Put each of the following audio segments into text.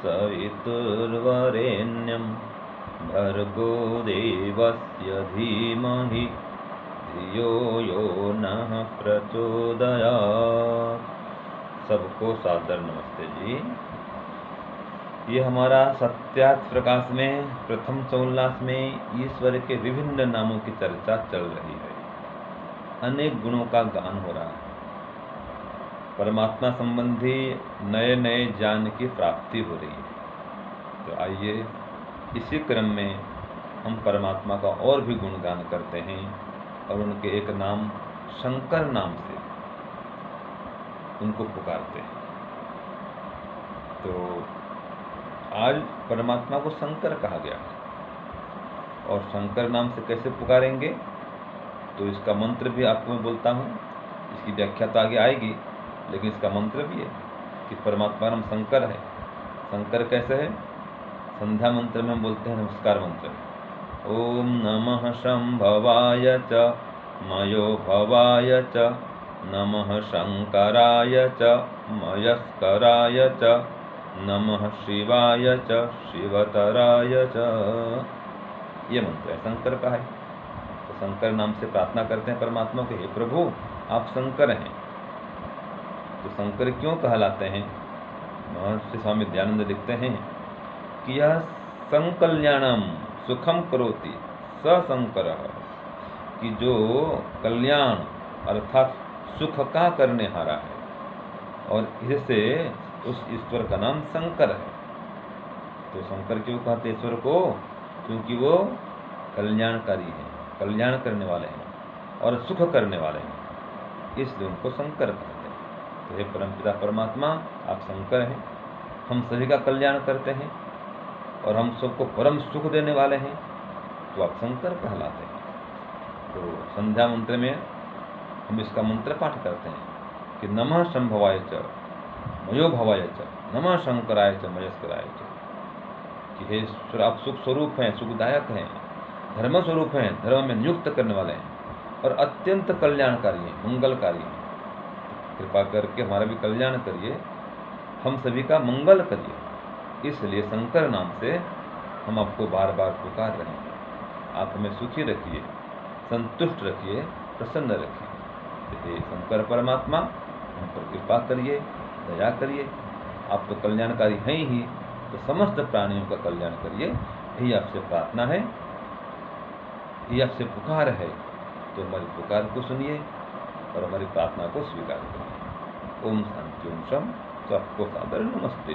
सवितुर्वरेण्यं भर्गो देवस्य धीमहि धियो यो नः प्रचोदयात्। सबको सादर नमस्ते जी। ये हमारा सत्यार्थ प्रकाश में प्रथम चौल्लास में ईश्वर के विभिन्न नामों की चर्चा चल रही है। अनेक गुणों का गान हो रहा है। परमात्मा संबंधी नए नए ज्ञान की प्राप्ति हो रही है। तो आइए इसी क्रम में हम परमात्मा का और भी गुणगान करते हैं और उनके एक नाम शंकर नाम से उनको पुकारते हैं। तो आज परमात्मा को शंकर कहा गया है और शंकर नाम से कैसे पुकारेंगे, तो इसका मंत्र भी आपको मैं बोलता हूँ। इसकी व्याख्या तो आगे आएगी, लेकिन इसका मंत्र भी है कि परमात्मा नाम शंकर है। शंकर कैसे है? संध्या मंत्र में हम बोलते हैं नमस्कार मंत्र। ओम नमः शंभवाय च मयो भवाय च नमः शंकराय च मयस्कराय च नमः शिवाय च शिवतराय च। ये मंत्र है शंकर का है। तो शंकर नाम से प्रार्थना करते हैं परमात्मा को, हे प्रभु आप शंकर हैं। तो शंकर क्यों कहलाते हैं? महर्षि स्वामी दयानंद लिखते हैं कि यह संकल्याणम सुखम करोति स शंकर, कि जो कल्याण अर्थात सुख का करने हारा है और इससे उस ईश्वर का नाम शंकर है। तो शंकर क्यों कहते ईश्वर को? क्योंकि वो कल्याणकारी है, कल्याण करने वाले हैं और सुख करने वाले हैं, इसलिए उनको शंकर कहते हैं। तो हे परमपिता परमात्मा आप शंकर हैं, हम सभी का कल्याण करते हैं और हम सबको परम सुख देने वाले हैं, तो आप शंकर कहलाते हैं। तो संध्या मंत्र में हम इसका मंत्र पाठ करते हैं कि नमः शंभवाय च मयो भवाय च नमः शंकराय च मयस्कराय च, कि हे ईश्वर आप सुख स्वरूप हैं, सुखदायक हैं, धर्म स्वरूप हैं, धर्म में नियुक्त करने वाले हैं और अत्यंत कल्याणकारी हैं, मंगलकारी हैं। कृपा करके हमारा भी कल्याण करिए, हम सभी का मंगल करिए। इसलिए शंकर नाम से हम आपको बार बार पुकार रहे हैं। आप हमें सुखी रखिए, संतुष्ट रखिए, प्रसन्न रखिए। हे शंकर परमात्मा हम पर कृपा करिए, दया करिए। आप तो कल्याणकारी हैं ही, तो समस्त प्राणियों का कल्याण करिए। यही आपसे प्रार्थना है, यही आपसे पुकार है। तो हमारी पुकार को सुनिए और हमारी प्रार्थना को स्वीकार करिए। ओम शांति ओम शम। सबको सादर नमस्ते।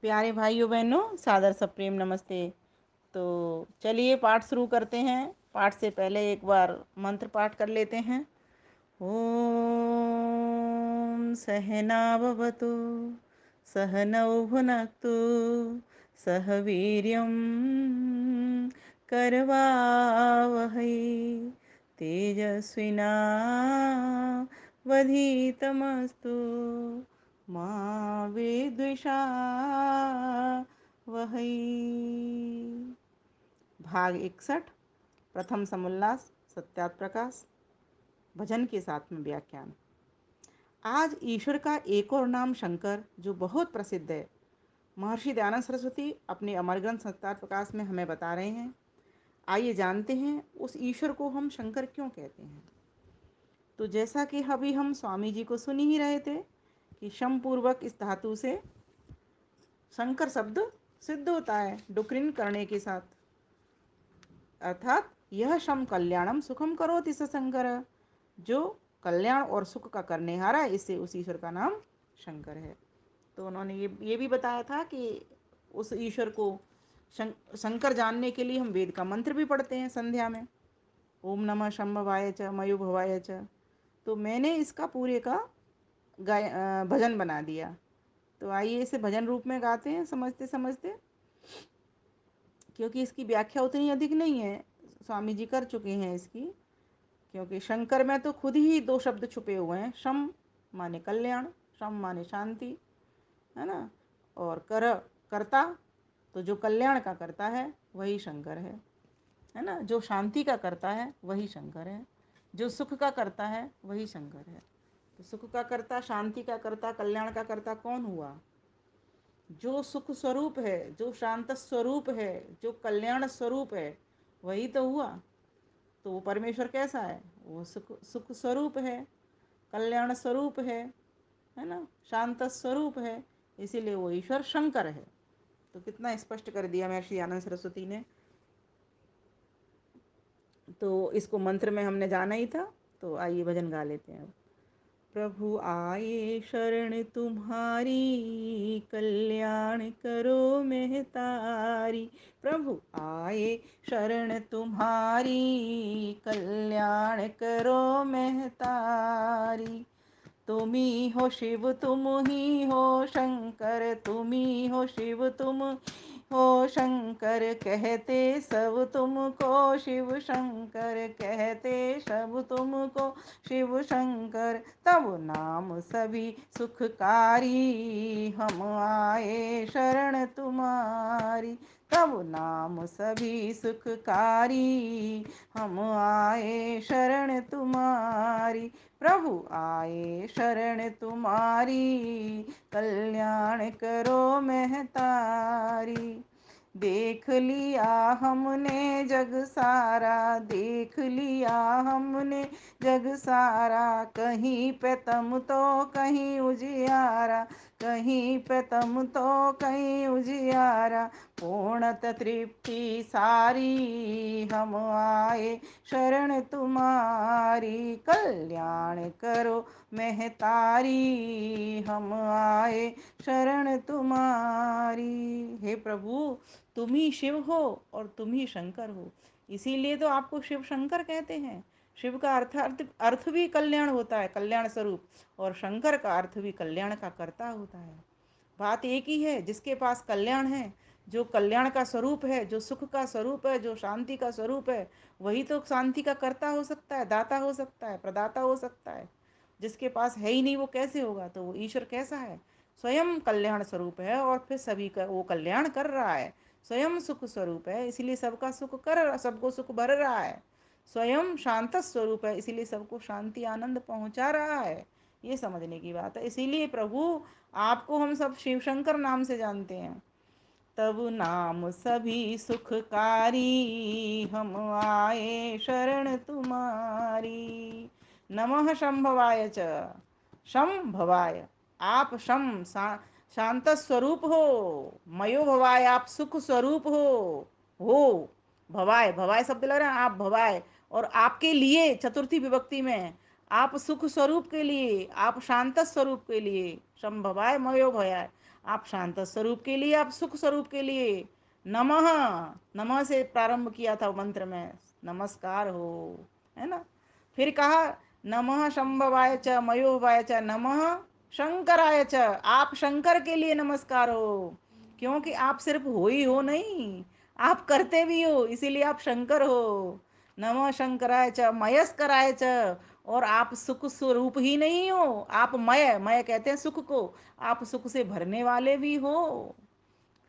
प्यारे भाइयों बहनों, सादर सप्रेम नमस्ते। तो चलिए पाठ शुरू करते हैं। पाठ से पहले एक बार मंत्र पाठ कर लेते हैं। ओम सहना भवतु सहनौ भुनक्तु सह वीर्यं करवावहै तेजस्विनावधीतमस्तु मा विद्विषावहै। भाग 61, प्रथम समोल्लास सत्यार्थ प्रकाश, भजन के साथ में व्याख्यान। आज ईश्वर का एक और नाम शंकर, जो बहुत प्रसिद्ध है, महर्षि दयानंद सरस्वती अपने अमर ग्रंथ सत्यार्थ प्रकाश में हमें बता रहे हैं। आइए जानते हैं उस ईश्वर को हम शंकर क्यों कहते हैं। तो जैसा कि अभी हम स्वामी जी को सुन ही रहे थे कि शम पूर्वक इस धातु से शंकर शब्द सिद्ध होता है डुक्रिन करने के साथ, अर्थात यह शम कल्याणम सुखम करोति स शंकर, जो कल्याण और सुख का करने हारा है, इससे उस ईश्वर का नाम शंकर है। तो उन्होंने ये भी बताया था कि उस ईश्वर को शंकर जानने के लिए हम वेद का मंत्र भी पढ़ते हैं संध्या में, ओम नमः शंभवाय च मयो भवाय च। तो मैंने इसका पूरे का भजन बना दिया। तो आइए इसे भजन रूप में गाते हैं समझते समझते, क्योंकि इसकी व्याख्या उतनी अधिक नहीं है, स्वामी जी कर चुके हैं इसकी। क्योंकि शंकर में तो खुद ही दो शब्द छुपे हुए हैं, शम माने कल्याण, शम माने शांति, है ना, और कर्ता, तो जो कल्याण का करता है वही शंकर है ना, जो शांति का करता है वही शंकर है, जो सुख का करता है वही शंकर है। तो सुख का करता, शांति का करता, कल्याण का करता कौन हुआ? जो सुख स्वरूप है, जो शांत स्वरूप है, जो कल्याण स्वरूप है, वही तो हुआ। तो वो परमेश्वर कैसा है? वो सुख सुख स्वरूप है, कल्याण स्वरूप है ना, शांत स्वरूप है। इसीलिए वो ईश्वर शंकर है। तो कितना स्पष्ट कर दिया महर्षि आनंद सरस्वती ने। तो इसको मंत्र में हमने जाना ही था। तो आइए भजन गा लेते हैं अब। प्रभु आए शरण तुम्हारी, कल्याण करो मेहतारी। प्रभु आए शरण तुम्हारी, कल्याण करो मेहतारी। तुम ही हो शिव तुम ही हो शंकर, तुम ही हो शिव तुम हो शंकर, कहते सब तुमको शिव शंकर, कहते सब तुमको शिव शंकर। तब नाम सभी सुखकारी, हम आए शरण तुम्हारी। तब नाम सभी सुखकारी, हम आए शरण तुम्हारी। प्रभु आए शरण तुम्हारी, कल्याण करो मेहतारी। देख लिया हमने जग सारा, देख लिया हमने जग सारा, कहीं पे तम तो कहीं उजियारा, कहीं पे तम तो कहीं उजियारा। पूर्णत तृप्ति सारी, हम आए शरण तुम्हारी, कल्याण करो मेहतारी, हम आए शरण तुम्हारी। हे प्रभु, तुम ही शिव हो और तुम ही शंकर हो, इसीलिए तो आपको शिव शंकर कहते हैं। शिव का अर्थ भी कल्याण होता है, कल्याण स्वरूप, और शंकर का अर्थ भी कल्याण का कर्ता होता है। बात एक ही है, जिसके पास कल्याण है, जो कल्याण का स्वरूप है, जो सुख का स्वरूप है, जो शांति का स्वरूप है, वही तो शांति का कर्ता हो सकता है, दाता हो सकता है, प्रदाता हो सकता है। जिसके पास है ही नहीं वो कैसे होगा? तो वो ईश्वर कैसा है? स्वयं कल्याण स्वरूप है और फिर सभी का वो कल्याण कर रहा है। स्वयं सुख स्वरूप है, इसीलिए सबका सुख कर, सबको सुख भर रहा है। स्वयं शांत स्वरूप है, इसीलिए सबको शांति आनंद पहुंचा रहा है। ये समझने की बात है। इसीलिए प्रभु, आपको हम सब शिव शंकर नाम से जानते हैं। तब नाम सभी सुखकारी, हम आए शरण तुम्हारी। नमः शंभवाय च। शंभवाय, आप शांत स्वरूप हो। मयो भवाय, आप सुख स्वरूप हो। भवाय, भवाय शब्द लग रहा है, आप भवाय। और आपके लिए चतुर्थी विभक्ति में, आप सुख स्वरूप के लिए, आप शांत स्वरूप के लिए। शंभवाय मयो भयाय, आप शांत स्वरूप के लिए, आप सुख स्वरूप के लिए। नमः, नमः से प्रारंभ किया था मंत्र में, नमस्कार हो, है ना। फिर कहा नमः शंभवाय च मयोभवाय च नमः शंकराय च, आप शंकर के लिए नमस्कार हो। क्योंकि आप सिर्फ हो ही हो नहीं, आप करते भी हो, इसीलिए आप शंकर हो। नमः शंकराय च मयस्कराय च, और आप सुख स्वरूप ही नहीं हो, आप मय, मय कहते हैं सुख को, आप सुख से भरने वाले भी हो।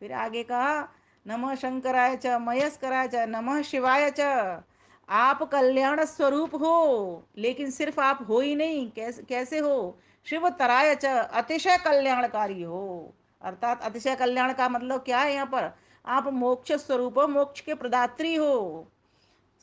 फिर आगे कहा नमः शंकराय च मयस्कराय च नमः शिवाय च, आप कल्याण स्वरूप हो, लेकिन सिर्फ आप हो ही नहीं, कैसे कैसे हो? शिव तराय च, अतिशय कल्याणकारी हो। अर्थात अतिशय कल्याण का मतलब क्या है यहाँ पर? आप मोक्ष स्वरूप हो, मोक्ष के प्रदात्री हो।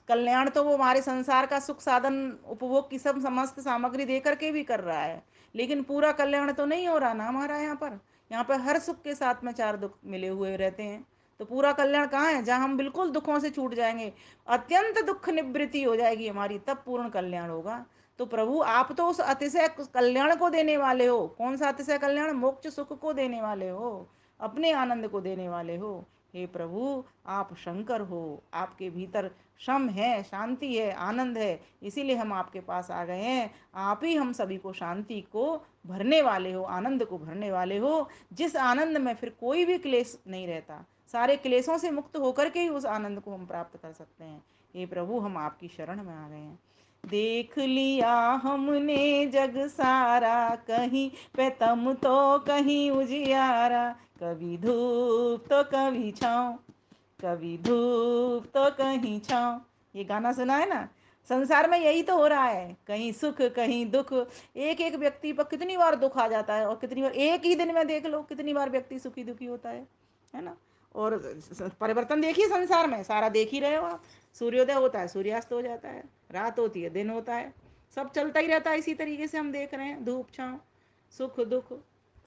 कल्याण तो वो हमारे संसार का सुख साधन उपभोग की सब समस्त सामग्री दे करके भी कर रहा है, लेकिन पूरा कल्याण तो नहीं हो रहा ना हमारा यहाँ पर। यहाँ पर हर सुख के साथ में चार दुख मिले हुए रहते हैं। तो पूरा कल्याण कहाँ है? जहाँ हम बिल्कुल दुखों से छूट जाएंगे, अत्यंत दुख निवृत्ति हो जाएगी हमारी, तब पूर्ण कल्याण होगा। तो प्रभु, आप तो उस अतिशय कल्याण को देने वाले हो। कौन सा अतिशय कल्याण? मोक्ष सुख को देने वाले हो, अपने आनंद को देने वाले हो। हे प्रभु, आप शंकर हो, आपके भीतर शम है, शांति है, आनंद है, इसीलिए हम आपके पास आ गए हैं। आप ही हम सभी को शांति को भरने वाले हो, आनंद को भरने वाले हो, जिस आनंद में फिर कोई भी क्लेश नहीं रहता। सारे क्लेशों से मुक्त होकर के ही उस आनंद को हम प्राप्त कर सकते हैं। हे प्रभु, हम आपकी शरण में आ गए हैं। देख लिया हमने जग सारा, कहीं पे तम तो कहीं उजियारा, कभी धूप तो कभी छाँव, कभी धूप तो कहीं छाँव। ये गाना सुना है ना। संसार में यही तो हो रहा है, कहीं सुख कहीं दुख। एक एक व्यक्ति पर कितनी बार दुख आ जाता है, और कितनी बार एक ही दिन में देख लो कितनी बार व्यक्ति सुखी दुखी होता है ना। और परिवर्तन देखिए संसार में, सारा देख ही रहे हो आप। सूर्योदय होता है, सूर्यास्त हो जाता है, रात होती है, दिन होता है, सब चलता ही रहता है। इसी तरीके से हम देख रहे हैं, धूप छाँव, सुख दुख,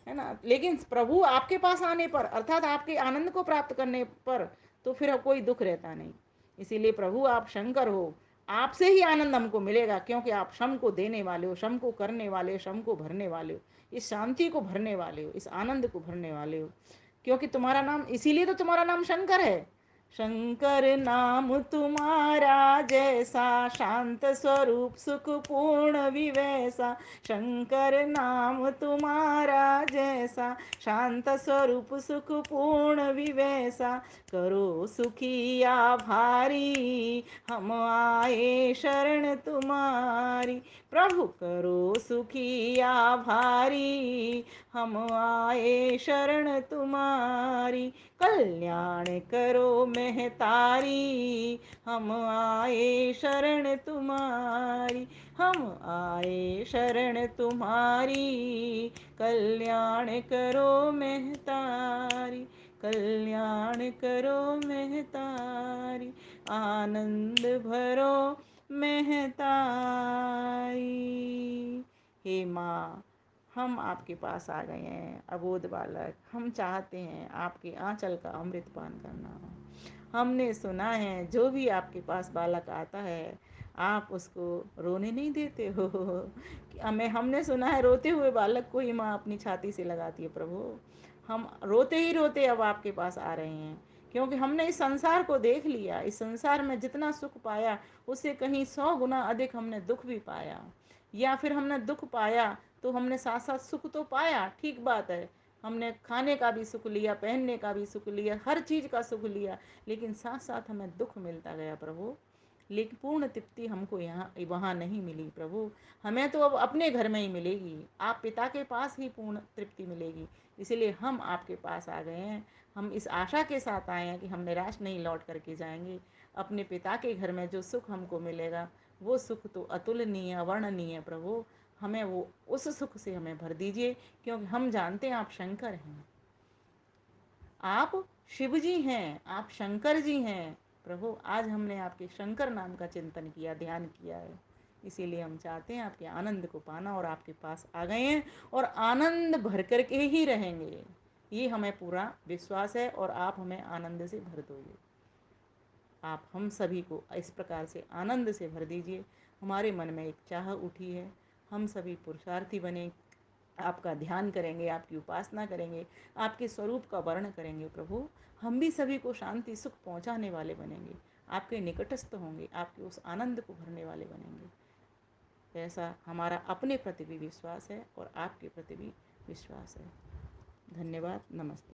है ना। लेकिन प्रभु आपके पास आने पर, अर्थात आपके आनंद को प्राप्त करने पर, तो फिर कोई दुख रहता नहीं। इसीलिए प्रभु आप शंकर हो, आपसे ही आनंद हमको मिलेगा, क्योंकि आप श्रम को देने वाले हो, श्रम को करने वाले हो, श्रम को भरने वाले हो, इस शांति को भरने वाले हो, इस आनंद को भरने वाले हो। क्योंकि तुम्हारा नाम, इसीलिए तो तुम्हारा नाम शंकर है। शंकर नाम तुम्हारा जैसा, शांत स्वरूप सुख पूर्ण विवैसा। शंकर नाम तुम्हारा जैसा, शांत स्वरूप सुख पूर्ण विवैसा। करो सुखी आभारी, हम आए शरण तुम्हारी। प्रभु करो सुखी आभारी, हम आए शरण तुम्हारी। कल्याण करो महतारी, हम आए शरण तुम्हारी। हम आए शरण तुम्हारी, कल्याण करो महतारी। कल्याण करो महतारी, आनंद भरो महतारी। हे माँ, हम आपके पास आ गए हैं अबोध बालक। हम चाहते हैं आपके आंचल का अमृत पान करना। हमने सुना है जो भी आपके पास बालक आता है, आप उसको रोने नहीं देते हो। हमने सुना है रोते हुए बालक को ही माँ अपनी छाती से लगाती है। प्रभु, हम रोते ही रोते अब आपके पास आ रहे हैं, क्योंकि हमने इस संसार को देख लिया। इस संसार में जितना सुख पाया, उससे कहीं 100 गुना अधिक हमने दुख भी पाया। या फिर हमने दुख पाया तो हमने साथ साथ सुख तो पाया, ठीक बात है। हमने खाने का भी सुख लिया, पहनने का भी सुख लिया, हर चीज़ का सुख लिया, लेकिन साथ साथ हमें दुख मिलता गया प्रभु। लेकिन पूर्ण तृप्ति हमको यहाँ वहाँ नहीं मिली प्रभु। हमें तो अब अपने घर में ही मिलेगी, आप पिता के पास ही पूर्ण तृप्ति मिलेगी। इसलिए हम आपके पास आ गए हैं। हम इस आशा के साथ आए हैं कि हम निराश नहीं लौट करके जाएंगे। अपने पिता के घर में जो सुख हमको मिलेगा, वो सुख तो अतुलनीय, अवर्णनीय प्रभु। हमें वो उस सुख से हमें भर दीजिए, क्योंकि हम जानते हैं आप शंकर हैं, आप शिव जी हैं, आप शंकर जी हैं प्रभु। आज हमने आपके शंकर नाम का चिंतन किया, ध्यान किया है। इसीलिए हम चाहते हैं आपके आनंद को पाना, और आपके पास आ गए हैं और आनंद भर करके ही रहेंगे, ये हमें पूरा विश्वास है। और आप हमें आनंद से भर दोगे। आप हम सभी को इस प्रकार से आनंद से भर दीजिए। हमारे मन में एक चाह उठी है, हम सभी पुरुषार्थी बने, आपका ध्यान करेंगे, आपकी उपासना करेंगे, आपके स्वरूप का वर्ण करेंगे प्रभु। हम भी सभी को शांति सुख पहुंचाने वाले बनेंगे, आपके निकटस्थ होंगे, आपके उस आनंद को भरने वाले बनेंगे। ऐसा हमारा अपने प्रति भी विश्वास है और आपके प्रति भी विश्वास है। धन्यवाद, नमस्ते।